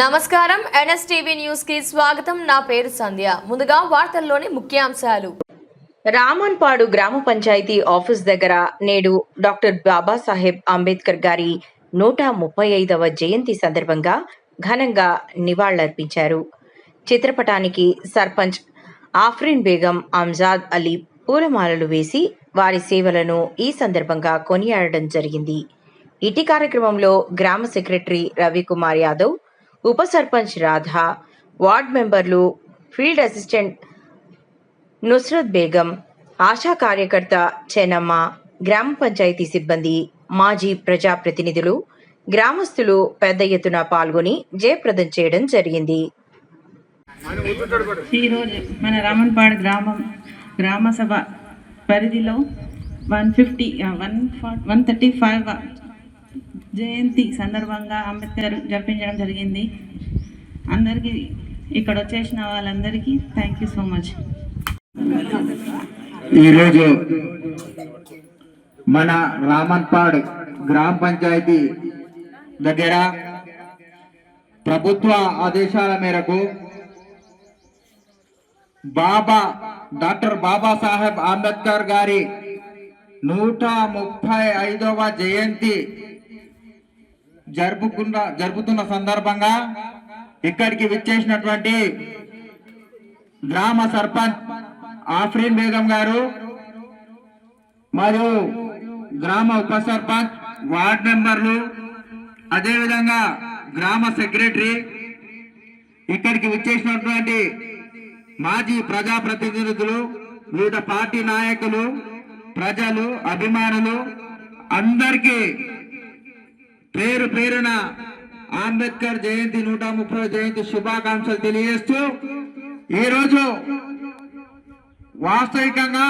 నమస్కారం NSTV news కి స్వాగతం. నా పేరు సంధ్య. ముందుగా వార్తల్లోని ముఖ్యాంశాలు. రామన్పాడు గ్రామ పంచాయతీ ఆఫీస్ దగ్గర నేడు డాక్టర్ బాబాసాహెబ్ అంబేద్కర్ గారి 135వ జయంతి సందర్భంగా ఘనంగా నివాళులర్పించారు. చిత్రపటానికి సర్పంచ్ ఆఫ్రిన్ బేగం అంజాద్ అలీ పూలమాలలు వేసి వారి సేవలను ఈ సందర్భంగా కొనియాడడం జరిగింది. ఇటీ కార్యక్రమంలో గ్రామ సెక్రటరీ రవికుమార్ యాదవ్, ఉప సర్పంచ్ రాధా, వార్డ్ మెంబర్లు, ఫీల్డ్ అసిస్టెంట్ నుస్రత్ బేగం, ఆశా కార్యకర్త చెనమ్మ, గ్రామ పంచాయతీ సిబ్బంది, మాజీ ప్రజాప్రతినిధులు, గ్రామస్తులు పెద్ద ఎత్తున పాల్గొని జయప్రదం చేయడం జరిగింది. ఈరోజు మన రామన్పాడు గ్రామ సభ పరిధిలో 135 జయంతి సందర్భంగా అంబేద్కర్ జరిపించడం జరిగింది. అందరికీ ఇక్కడ వచ్చేసిన వాళ్ళందరికీ థ్యాంక్ యూ సో మచ్. ఈరోజు మన రామన్పాడ్ గ్రామ పంచాయతీ దగ్గర ప్రభుత్వ ఆదేశాల మేరకు డాక్టర్ బాబాసాహెబ్ అంబేద్కర్ గారి 135వ జయంతి జరుపుతున్న సందర్భంగా ఇక్కడికి విచ్చేసినటువంటి గ్రామ సర్పంచ్ ఆఫ్రిన్ బేగం గారు మరియు గ్రామ ఉప సర్పంచ్, వార్డ్ మెంబర్లు, అదేవిధంగా గ్రామ సెక్రటరీ, ఇక్కడికి విచ్చేసినటువంటి మాజీ ప్రజాప్రతినిధులు, వివిధ పార్టీ నాయకులు, ప్రజలు, అభిమానులు అందరికీ పేరు పేరున అంబేద్కర్ జయంతి 130వ జయంతి శుభాకాంక్షలు తెలియజేస్తూ, ఈరోజు వాస్తవికంగా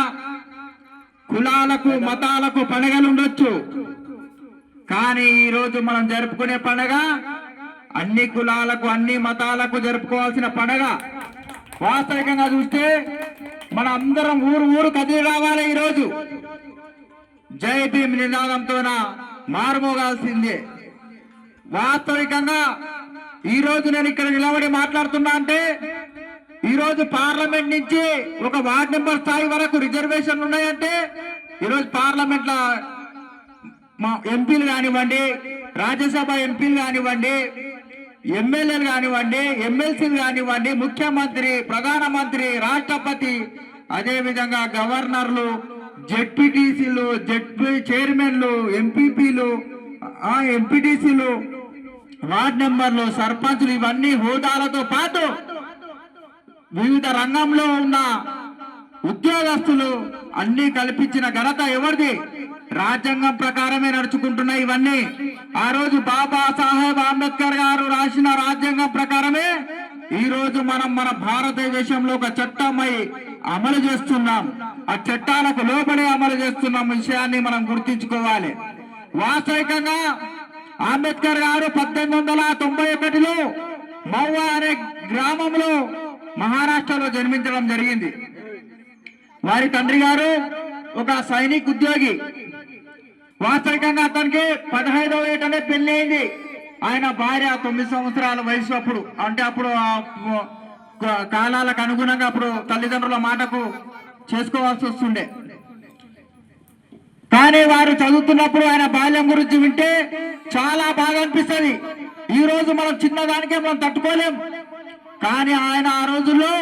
కులాలకు మతాలకు పండుగలు ఉండొచ్చు, కానీ ఈరోజు మనం జరుపుకునే పండుగ అన్ని కులాలకు అన్ని మతాలకు జరుపుకోవాల్సిన పండుగ. వాస్తవికంగా చూస్తే మన అందరం ఊరు కదిలి రావాలి. ఈరోజు జై భీమ్ నినాదంతోన మారుమోగాల్సిందే. వాస్తవికంగా ఈరోజు నేను ఇక్కడ నిలబడి మాట్లాడుతున్నా అంటే ఈరోజు పార్లమెంట్ నుంచి ఒక వార్డ్ నెంబర్ స్థాయి వరకు రిజర్వేషన్లు ఉన్నాయంటే ఈరోజు పార్లమెంట్ లో మా ఎంపీలు కానివ్వండి, రాజ్యసభ ఎంపీలు కానివ్వండి, ఎమ్మెల్యేలు కానివ్వండి, ఎమ్మెల్సీలు కానివ్వండి, ముఖ్యమంత్రి, ప్రధానమంత్రి, రాష్ట్రపతి, అదేవిధంగా గవర్నర్లు, జెడ్పీటీసీలు, జెడ్పీ చైర్మన్లు, ఎంపీపీలు, ఎంపీటీసీలు, వార్డ్ మెంబర్లు, సర్పంచులు, ఇవన్నీ హోదాలతో పాటు వివిధ రంగంలో ఉన్న ఉద్యోగస్తులు అన్ని కల్పించిన ఘనత ఎవరిది? రాజ్యాంగం ప్రకారమే నడుచుకుంటున్నాయి ఇవన్నీ. ఆ రోజు బాబాసాహెబ్ అంబేద్కర్ గారు రాసిన రాజ్యాంగం ప్రకారమే ఈ రోజు మనం మన భారతదేశంలో ఒక చట్టమై అమలు చేస్తున్నాం. ఆ చట్టాలకు లోబడి అమలు చేస్తున్న విషయాన్ని మనం గుర్తించుకోవాలి. వాస్తవికంగా అంబేద్కర్ గారు 1891లో మౌవా అనే గ్రామంలో మహారాష్ట్రలో జన్మించడం జరిగింది. వారి తండ్రి గారు ఒక సైనిక ఉద్యోగి. వాస్తవికంగా అతనికి 15వ ఏటనే పెళ్లి అయింది. ఆయన భార్య 9 సంవత్సరాల వయసు. అప్పుడు అంటే అప్పుడు కాలాలకు అనుగుణంగా అప్పుడు తల్లిదండ్రుల మాటకు చేసుకోవాల్సి వస్తుండే. కానీ వారు చదువుతున్నప్పుడు ఆయన బాల్యం గురించి వింటే చాలా బాగా అనిపిస్తుంది. ఈ రోజు మనం చిన్నదానికే మనం తట్టుకోలేం. కానీ ఆయన ఆ రోజుల్లో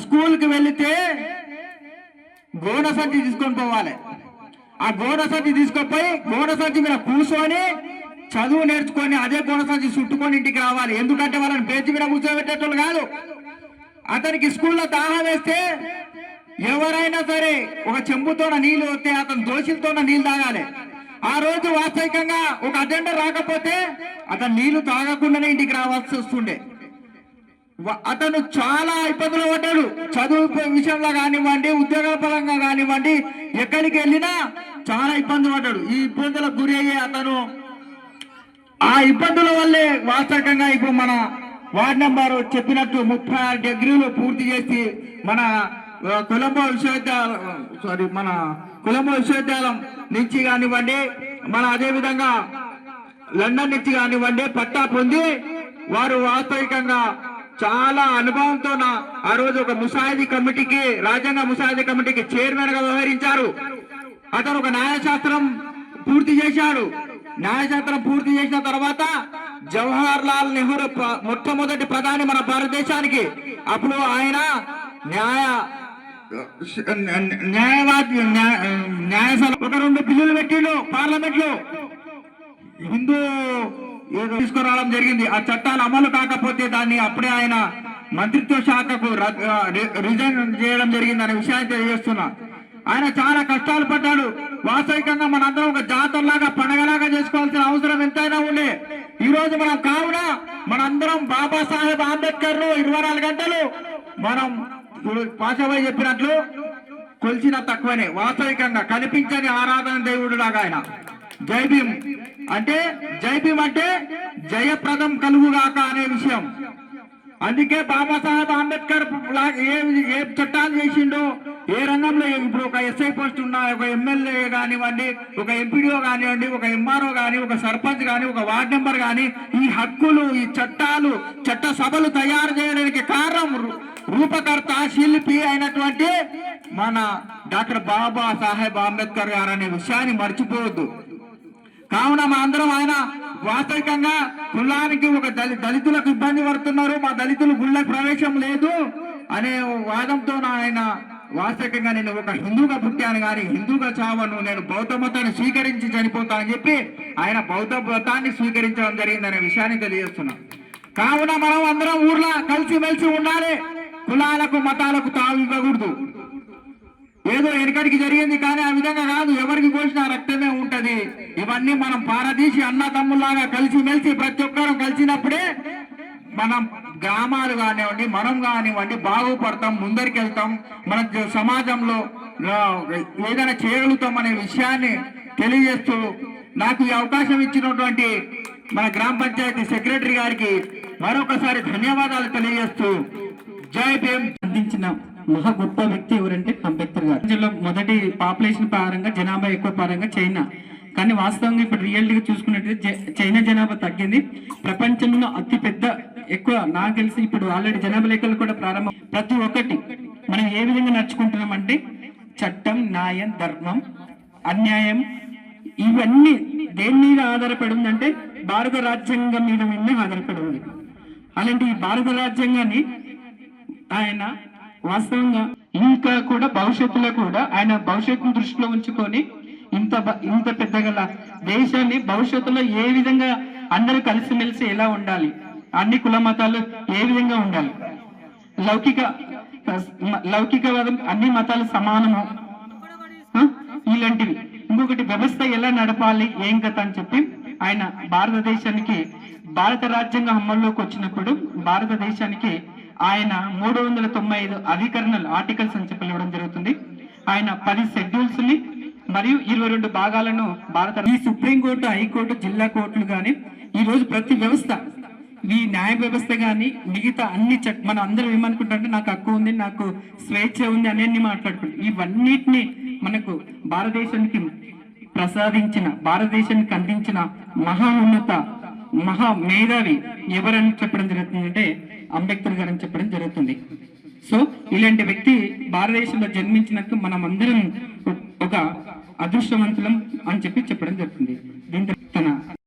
స్కూల్కి వెళితే గోడ సంచి తీసుకొని పోవాలి. ఆ గోడ సంచి తీసుకొని గోడ సంచి మీద కూర్చొని చదువు నేర్చుకొని అదే గోడ సంచి చుట్టుకొని ఇంటికి రావాలి. ఎందుకంటే వాళ్ళని బెంచ్ మీద కూర్చోబెట్టేటోళ్ళు కాదు. అతనికి స్కూల్లో దాహం వేస్తే ఎవరైనా సరే ఒక చెంబుతోన నీళ్లు వస్తే అతను దోషులతోన నీళ్లు తాగాలి. ఆ రోజు వాస్తవికంగా ఒక అటెండర్ రాకపోతే అతను నీళ్లు తాగకుండానే ఇంటికి రావాల్సి వస్తుండే. అతను చాలా ఇబ్బందులు పడ్డాడు. చదువు విషయంలో కానివ్వండి, ఉద్యోగాల పరంగా కానివ్వండి, ఎక్కడికి వెళ్ళినా చాలా ఇబ్బందులు పడ్డాడు. ఈ ఇబ్బందులకు గురి అయ్యే అతను ఆ ఇబ్బందుల వల్లే వాస్తవికంగా ఇప్పుడు మన వార్డ్ నెంబర్ చెప్పినట్టు 36 డిగ్రీలు పూర్తి చేసి మన కొలంబో విశ్వవిద్యాలయం నుంచి కానివ్వండి, మన అదేవిధంగా లండన్ నుంచి కానివ్వండి పట్టా పొంది వారు వాస్తవికంగా చాలా అనుభవంతో ఆ రోజు ఒక ముసాయిదీ కమిటీకి, రాజ్యాంగ ముసాయిదీ కమిటీకి చైర్మన్ గా వ్యవహరించారు. అతను ఒక న్యాయశాస్త్రం పూర్తి చేశాడు. న్యాయశాస్త్రం పూర్తి చేసిన తర్వాత జవహర్ లాల్ నెహ్రూ మొట్టమొదటి ప్రధాని మన భారతదేశానికి. అప్పుడు ఆయన న్యాయసభ ఒక 2 బిల్లులు పెట్టిండు పార్లమెంట్ లో. హిందూ తీసుకురావడం జరిగింది. ఆ చట్టాలు అమలు కాకపోతే దాన్ని అప్పుడే ఆయన మంత్రిత్వ శాఖకు రిజైన్ చేయడం జరిగింది అనే విషయాన్ని తెలియజేస్తున్నా. ఆయన చాలా కష్టాలు పడ్డాడు. వాస్తవికంగా మనందరం ఒక జాతరలాగా పండగలాగా చేసుకోవాల్సిన అవసరం ఎంతైనా ఉండే. ఈ రోజు మనం కావున మనందరం బాబాసాహెబ్ అంబేద్కర్ ను 24 గంటలు మనం పాషాబాయి చెప్పినట్లు కొలిచిన తక్కువనే. వాస్తవికంగా కనిపించని ఆరాధన దేవుడు లాగా ఆయన. జై భీమ్ అంటే జయప్రదం కలుగుగాక అనే విషయం. అందుకే బాబాసాహెబ్ అంబేద్కర్ ఏ చట్టాలు చేసిండో, ఏ రంగంలో, ఇప్పుడు ఒక ఎస్ఐ పోస్ట్ ఉన్నా, ఒక ఎమ్మెల్యే కానివ్వండి, ఒక ఎంపీడీఓ కానివ్వండి, ఒక ఎంఆర్ఓ కానీ, ఒక సర్పంచ్ కానీ, ఒక వార్డ్ మెంబర్ కానీ, ఈ హక్కులు, ఈ చట్టాలు, చట్ట సభలు తయారు చేయడానికి కారణం రూపకర్త, శిల్పి అయినటువంటి మన డాక్టర్ బాబాసాహెబ్ అంబేద్కర్ గారు అనే విషయాన్ని మర్చిపోవద్దు. కావున మా అందరం ఆయన వాస్తవికంగా కులానికి ఒక దళితులకు ఇబ్బంది పడుతున్నారు, మా దళితులు గుళ్ళకు ప్రవేశం లేదు అనే వాదంతో ఆయన వాస్తవికంగా నేను ఒక హిందూగా పుట్టాను కానీ హిందూగా చావను, నేను బౌద్ధ మతాన్ని స్వీకరించి చనిపోతానని చెప్పి ఆయన బౌద్ధ మతాన్ని స్వీకరించడం జరిగిందనే విషయాన్ని తెలియజేస్తున్నాం. కావున మనం అందరం ఊర్లో కలిసిమెలిసి ఉండాలి. కులాలకు మతాలకు తావు ఇవ్వకూడదు. ఏదో వెనకడికి జరిగింది కానీ ఆ విధంగా కాదు. ఎవరికి కోసిన రక్తమే ఉంటది. ఇవన్నీ మనం పారదీసి అన్నదమ్ములాగా కలిసిమెలిసి ప్రతి ఒక్కరం కలిసినప్పుడే మనం గ్రామాలు కానివ్వండి, మనం కానివ్వండి బాగుపడతాం, ముందరికి వెళ్తాం, మన సమాజంలో ఏదైనా చేయగలుగుతాం అనే విషయాన్ని తెలియజేస్తూ నాకు ఈ అవకాశం ఇచ్చినటువంటి మన గ్రామ పంచాయతీ సెక్రటరీ గారికి మరొకసారి ధన్యవాదాలు తెలియజేస్తూ జై భీమ్. అందించిన మహా గొప్ప వ్యక్తి ఎవరంటే అంబేద్కర్ గారు. మొదటి పాపులేషన్ పరంగా, జనాభా ఎక్కువ పరంగా చైనా. కానీ వాస్తవంగా ఇప్పుడు రియల్గా చూసుకున్నట్లయితే చైనా జనాభా తగ్గింది. ప్రపంచంలో అతి పెద్ద ఎక్కువ నాకు తెలిసి ఇప్పుడు ఆల్రెడీ జనాభా లెక్కలు కూడా ప్రారంభం. ప్రతి ఒక్కటి మనం ఏ విధంగా నడుచుకుంటున్నాం అంటే చట్టం, న్యాయం, ధర్మం, అన్యాయం ఇవన్నీ దేని మీద ఆధారపడి ఉందంటే భారత రాజ్యాంగం మీద ఆధారపడి ఉంది. అలాంటి ఈ భారత రాజ్యాంగాన్ని ఆయన వాస్తవంగా ఇంకా కూడా భవిష్యత్తులో కూడా ఆయన భవిష్యత్తును దృష్టిలో ఉంచుకొని ఇంత పెద్దగల దేశాన్ని భవిష్యత్తులో ఏ విధంగా అందరూ కలిసిమెలిసి ఎలా ఉండాలి, అన్ని కుల మతాలు ఏ విధంగా ఉండాలి, లౌకికవాదం, అన్ని మతాలు సమానము, ఇలాంటివి. ఇంకొకటి వ్యవస్థ ఎలా నడపాలి, ఏం కథ అని చెప్పి ఆయన భారతదేశానికి భారత రాజ్యాంగం అమల్లోకి వచ్చినప్పుడు భారతదేశానికి ఆయన 395 అధికరణలు, ఆర్టికల్స్ అని చెప్పి ఇవ్వడం జరుగుతుంది. ఆయన 10 షెడ్యూల్స్ ని మరియు 22 భాగాలను ఈ సుప్రీంకోర్టు, హైకోర్టు, జిల్లా కోర్టులు కానీ ఈ రోజు ప్రతి వ్యవస్థ, ఈ న్యాయ వ్యవస్థ కానీ మిగతా అన్ని మనం అందరం ఏమనుకుంటారంటే నాకు హక్కు ఉంది, నాకు స్వేచ్ఛ ఉంది అనేది మాట్లాడుకుంటాం. ఇవన్నిటిని మనకు భారతదేశానికి ప్రసాదించిన, భారతదేశానికి అందించిన మహోన్నత మహా మేధావి ఎవరని చెప్పడం జరుగుతుందంటే అంబేద్కర్ గారు అని చెప్పడం జరుగుతుంది. సో ఇలాంటి వ్యక్తి భారతదేశంలో జన్మించినందుకు మనం అందరం ఒక అదృష్టవంతులం అని చెప్పి చెప్పడం జరుగుతుంది. దీంతో